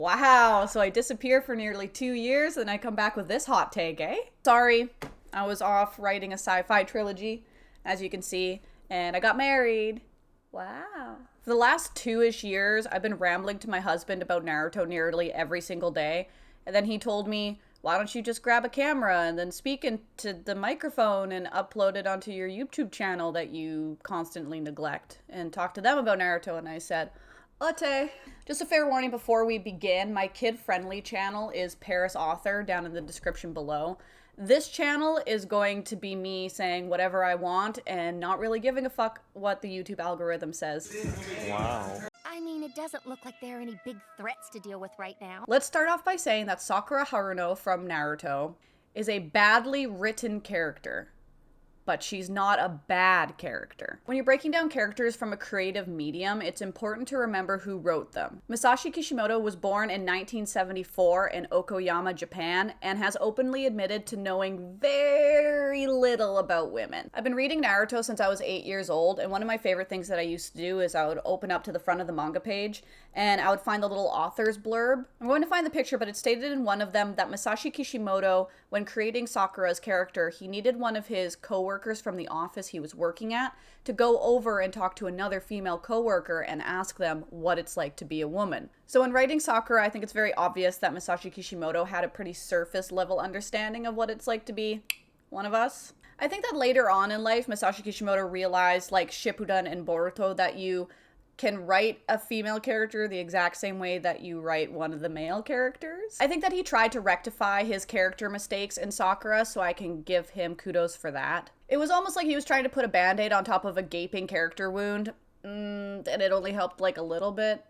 Wow, so I disappear for nearly 2 years and I come back with this hot take, eh? Sorry, I was off writing a sci-fi trilogy, as you can see, and I got married. Wow. For the last 2-ish years, I've been rambling to my husband about Naruto nearly every single day, and then he told me, why don't you just grab a camera and then speak into the microphone and upload it onto your YouTube channel that you constantly neglect and talk to them about Naruto, and I said, Latte. Just a fair warning before we begin, my kid-friendly channel is Paris Author down in the description below. This channel is going to be me saying whatever I want and not really giving a fuck what the YouTube algorithm says. Wow. I mean, it doesn't look like there are any big threats to deal with right now. Let's start off by saying that Sakura Haruno from Naruto is a badly written character. But she's not a bad character. When you're breaking down characters from a creative medium, it's important to remember who wrote them. Masashi Kishimoto was born in 1974 in Okoyama, Japan, and has openly admitted to knowing very little about women. I've been reading Naruto since I was 8 years old, and one of my favorite things that I used to do is I would open up to the front of the manga page, and I would find the little author's blurb. I'm going to find the picture, but it stated in one of them that Masashi Kishimoto, when creating Sakura's character, he needed one of his co-workers from the office he was working at to go over and talk to another female co-worker and ask them what it's like to be a woman. So in writing Sakura, I think it's very obvious that Masashi Kishimoto had a pretty surface level understanding of what it's like to be one of us. I think that later on in life, Masashi Kishimoto realized, like Shippuden and Boruto, that you can write a female character the exact same way that you write one of the male characters. I think that he tried to rectify his character mistakes in Sakura, so I can give him kudos for that. It was almost like he was trying to put a band-aid on top of a gaping character wound, and it only helped like a little bit.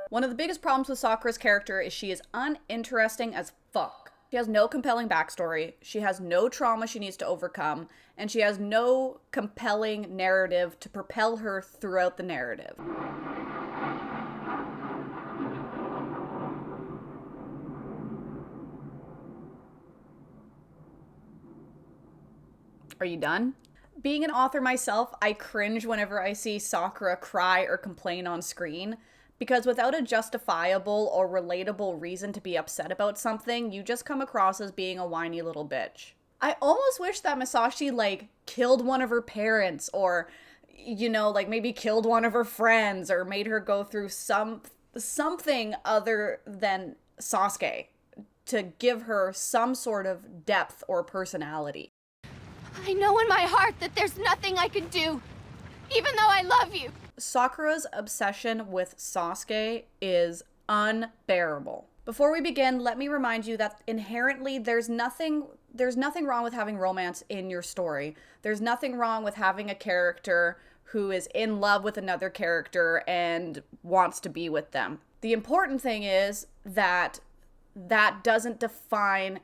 One of the biggest problems with Sakura's character is she is uninteresting as fuck. She has no compelling backstory, she has no trauma she needs to overcome, and she has no compelling narrative to propel her throughout the narrative. Are you done? Being an author myself, I cringe whenever I see Sakura cry or complain on screen. Because without a justifiable or relatable reason to be upset about something, you just come across as being a whiny little bitch. I almost wish that Masashi, like, killed one of her parents or, you know, like, maybe killed one of her friends or made her go through something other than Sasuke to give her some sort of depth or personality. I know in my heart that there's nothing I can do, even though I love you. Sakura's obsession with Sasuke is unbearable. Before we begin, let me remind you that inherently there's nothing wrong with having romance in your story. There's nothing wrong with having a character who is in love with another character and wants to be with them. The important thing is that that doesn't define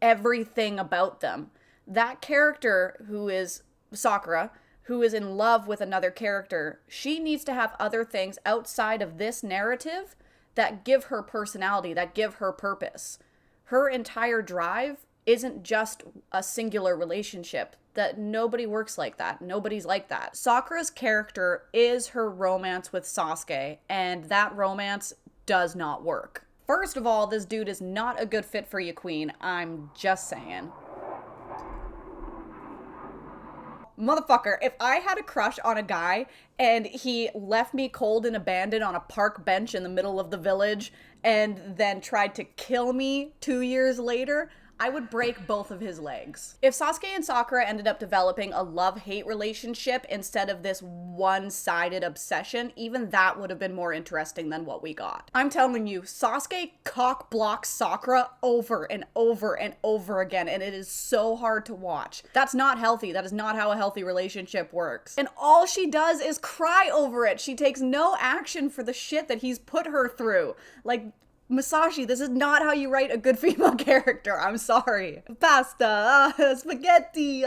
everything about them. That character who is Sakura, who is in love with another character, she needs to have other things outside of this narrative that give her personality, that give her purpose. Her entire drive isn't just a singular relationship. That nobody works like that. Nobody's like that. Sakura's character is her romance with Sasuke, and that romance does not work. First of all, this dude is not a good fit for you, queen. I'm just saying. Motherfucker, if I had a crush on a guy and he left me cold and abandoned on a park bench in the middle of the village and then tried to kill me 2 years later, I would break both of his legs. If Sasuke and Sakura ended up developing a love-hate relationship instead of this one-sided obsession, even that would have been more interesting than what we got. I'm telling you, Sasuke cock-blocks Sakura over and over and over again, and it is so hard to watch. That's not healthy. That is not how a healthy relationship works. And all she does is cry over it. She takes no action for the shit that he's put her through. Like, Masashi, this is not how you write a good female character. I'm sorry. Pasta, spaghetti.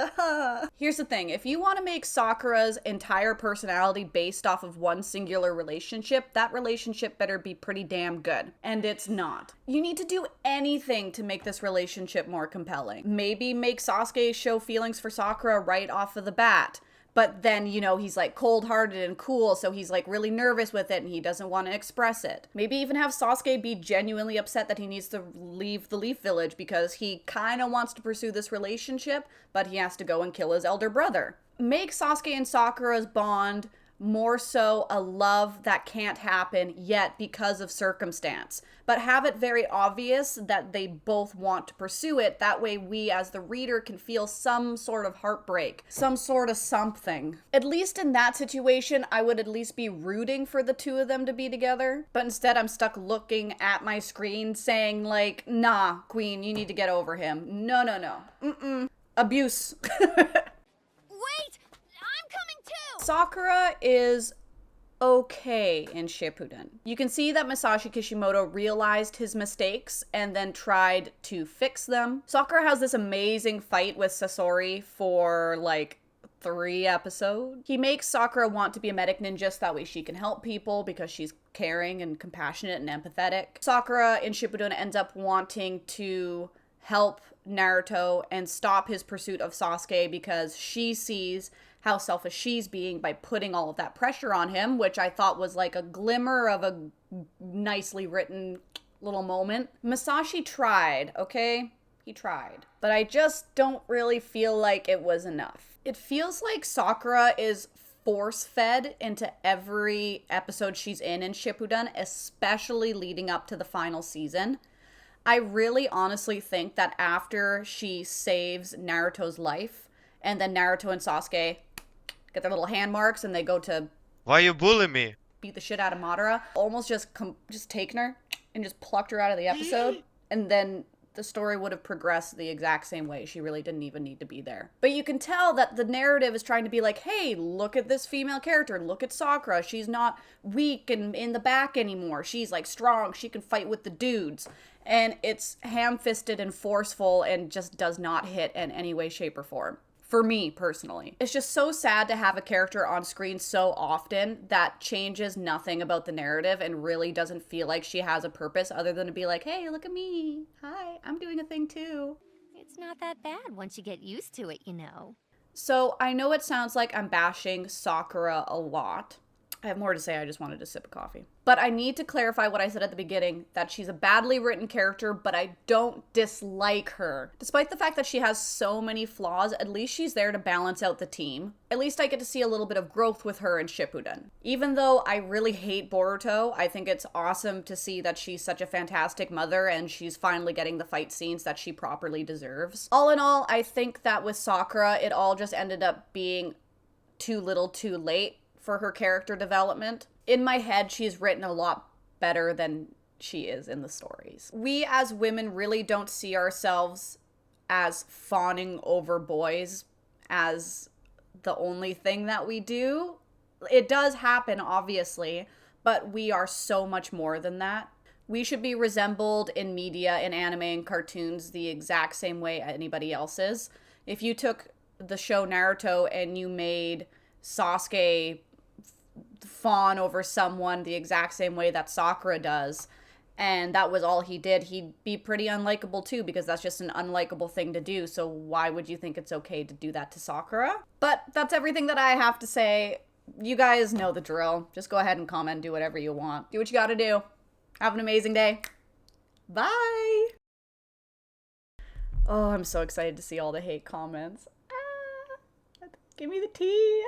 Here's the thing. If you want to make Sakura's entire personality based off of one singular relationship, that relationship better be pretty damn good. And it's not. You need to do anything to make this relationship more compelling. Maybe make Sasuke show feelings for Sakura right off of the bat. But then, you know, he's like cold-hearted and cool, so he's like really nervous with it and he doesn't want to express it. Maybe even have Sasuke be genuinely upset that he needs to leave the Leaf Village because he kind of wants to pursue this relationship, but he has to go and kill his elder brother. Make Sasuke and Sakura's bond more so a love that can't happen yet because of circumstance, but have it very obvious that they both want to pursue it. That way we as the reader can feel some sort of heartbreak, some sort of something. At least in that situation, I would at least be rooting for the two of them to be together, but instead I'm stuck looking at my screen saying like, nah, Queen, you need to get over him. No. Abuse. Wait! I'm coming too! Sakura is okay in Shippuden. You can see that Masashi Kishimoto realized his mistakes and then tried to fix them. Sakura has this amazing fight with Sasori for like 3 episodes. He makes Sakura want to be a medic ninja so that way she can help people because she's caring and compassionate and empathetic. Sakura in Shippuden ends up wanting to help Naruto and stop his pursuit of Sasuke because she sees how selfish she's being by putting all of that pressure on him, which I thought was like a glimmer of a nicely written little moment. Masashi tried, okay? He tried. But I just don't really feel like it was enough. It feels like Sakura is force-fed into every episode she's in Shippuden, especially leading up to the final season. I really honestly think that after she saves Naruto's life, and then Naruto and Sasuke get their little hand marks and they go to Why you bullying me? beat the shit out of Madara, almost just taken her and just plucked her out of the episode, and then the story would have progressed the exact same way. She really didn't even need to be there. But you can tell that the narrative is trying to be like, hey, look at this female character. Look at Sakura. She's not weak and in the back anymore. She's like strong. She can fight with the dudes. And it's ham-fisted and forceful and just does not hit in any way, shape, or form. For me, personally. It's just so sad to have a character on screen so often that changes nothing about the narrative and really doesn't feel like she has a purpose other than to be like, hey, look at me. Hi, I'm doing a thing too. It's not that bad once you get used to it, you know. So I know it sounds like I'm bashing Sakura a lot. I have more to say, I just wanted to sip of coffee. But I need to clarify what I said at the beginning, that she's a badly written character, but I don't dislike her. Despite the fact that she has so many flaws, at least she's there to balance out the team. At least I get to see a little bit of growth with her in Shippuden. Even though I really hate Boruto, I think it's awesome to see that she's such a fantastic mother and she's finally getting the fight scenes that she properly deserves. All in all, I think that with Sakura, it all just ended up being too little too late for her character development. In my head, she's written a lot better than she is in the stories. We as women really don't see ourselves as fawning over boys as the only thing that we do. It does happen, obviously, but we are so much more than that. We should be resembled in media, in anime and cartoons the exact same way anybody else is. If you took the show Naruto and you made Sasuke fawn over someone the exact same way that Sakura does, and that was all he did, he'd be pretty unlikable too, because that's just an unlikable thing to do. So why would you think it's okay to do that to Sakura? But that's everything that I have to say. You guys know the drill. Just go ahead and comment, do whatever you want. Do what you gotta do. Have an amazing day. Bye! Oh, I'm so excited to see all the hate comments. Ah, give me the tea.